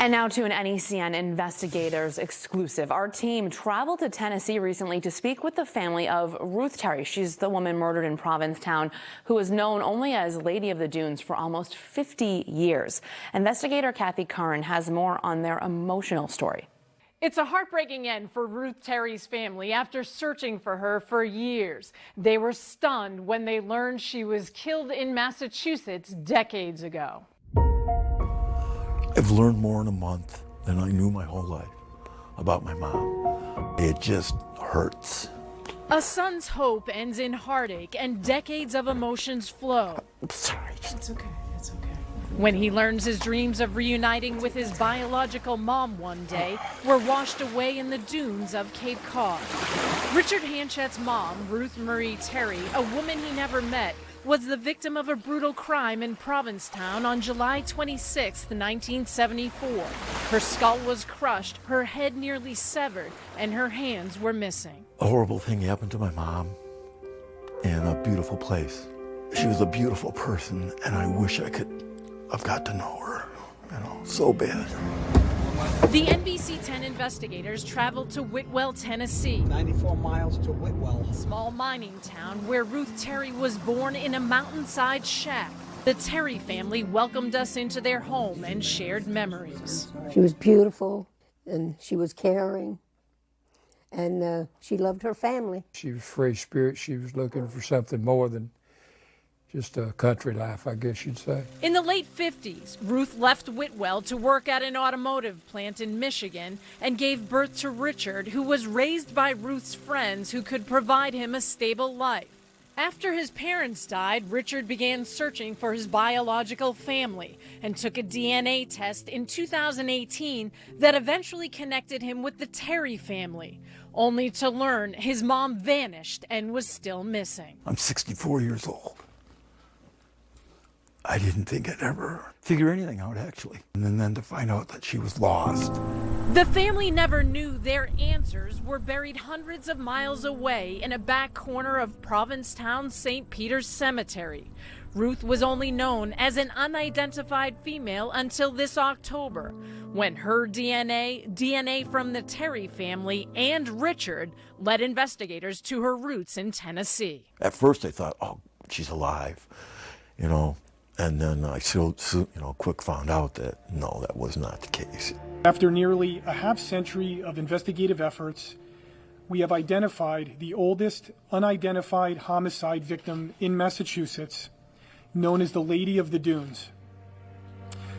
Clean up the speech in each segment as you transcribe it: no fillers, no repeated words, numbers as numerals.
And now to an NECN Investigators exclusive. Our team traveled to Tennessee recently to speak with the family of Ruth Terry. She's the woman murdered in Provincetown who was known only as Lady of the Dunes for almost 50 years. Investigator Kathy Curran has more on their emotional story. It's a heartbreaking end for Ruth Terry's family after searching for her for years. They were stunned when they learned she was killed in Massachusetts decades ago. I've learned more in a month than I knew my whole life about my mom. It just hurts. A son's hope ends in heartache and decades of emotions flow. I'm sorry. It's okay. It's okay. When he learns his dreams of reuniting with his biological mom one day were washed away in the dunes of Cape Cod. Richard Hanchet's mom, Ruth Marie Terry, a woman he never met, was the victim of a brutal crime in Provincetown on July 26, 1974. Her skull was crushed, her head nearly severed, and her hands were missing. A horrible thing happened to my mom in a beautiful place. She was a beautiful person, and I wish I could have got to know her, so bad. The NBC 10 investigators traveled to Whitwell, Tennessee. 94 miles to Whitwell. A small mining town where Ruth Terry was born in a mountainside shack. The Terry family welcomed us into their home and shared memories. She was beautiful and she was caring and she loved her family. She was free spirit. She was looking for something more than just a country life, I guess you'd say. In the late 50s, Ruth left Whitwell to work at an automotive plant in Michigan and gave birth to Richard, who was raised by Ruth's friends who could provide him a stable life. After his parents died, Richard began searching for his biological family and took a DNA test in 2018 that eventually connected him with the Terry family, only to learn his mom vanished and was still missing. I'm 64 years old. I didn't think I'd ever figure anything out, actually. And then to find out that she was lost. The family never knew their answers were buried hundreds of miles away in a back corner of Provincetown St. Peter's Cemetery. Ruth was only known as an unidentified female until this October, when her DNA from the Terry family, and Richard led investigators to her roots in Tennessee. At first I thought, oh, she's alive, And then I quick found out that, no, that was not the case. After nearly a half-century of investigative efforts, we have identified the oldest unidentified homicide victim in Massachusetts, known as the Lady of the Dunes.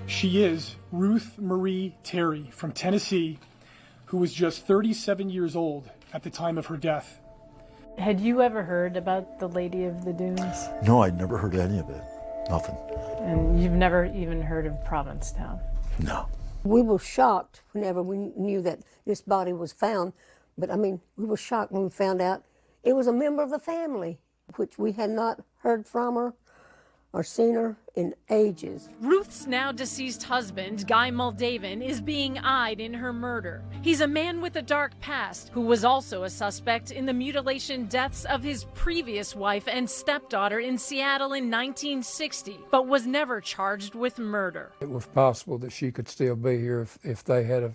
She is Ruth Marie Terry from Tennessee, who was just 37 years old at the time of her death. Had you ever heard about the Lady of the Dunes? No, I'd never heard any of it. Nothing. And you've never even heard of Provincetown? No. We were shocked whenever we knew that this body was found, but we were shocked when we found out it was a member of the family, which we had not heard from her or seen her in ages. Ruth's now deceased husband, Guy Muldaven, is being eyed in her murder. He's a man with a dark past who was also a suspect in the mutilation deaths of his previous wife and stepdaughter in Seattle in 1960, but was never charged with murder. It was possible that she could still be here if they had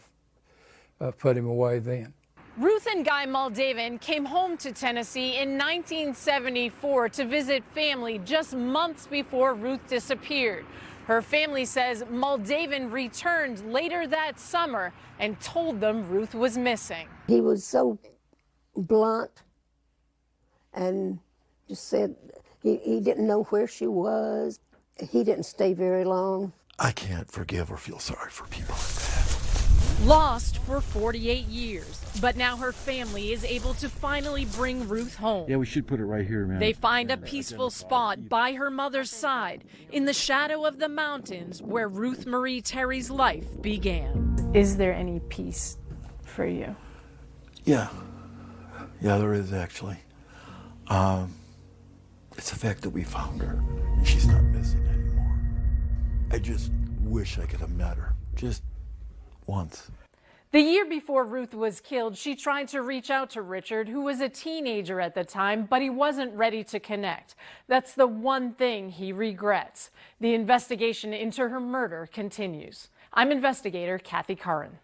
put him away then. Ruth and Guy Muldaven came home to Tennessee in 1974 to visit family just months before Ruth disappeared. Her family says Muldaven returned later that summer and told them Ruth was missing. He was so blunt and just said he didn't know where she was. He didn't stay very long. I can't forgive or feel sorry for people like that. Lost for 48 years, but now her family is able to finally bring Ruth home. Yeah, we should put it right here, man. They find a peaceful spot by her mother's side in the shadow of the mountains where Ruth Marie Terry's life began. Is there any peace for you? Yeah, there is actually. It's the fact that we found her and she's not missing anymore. I just wish I could have met her, just once. The year before Ruth was killed, she tried to reach out to Richard, who was a teenager at the time, but he wasn't ready to connect. That's the one thing he regrets. The investigation into her murder continues. I'm investigator Kathy Curran.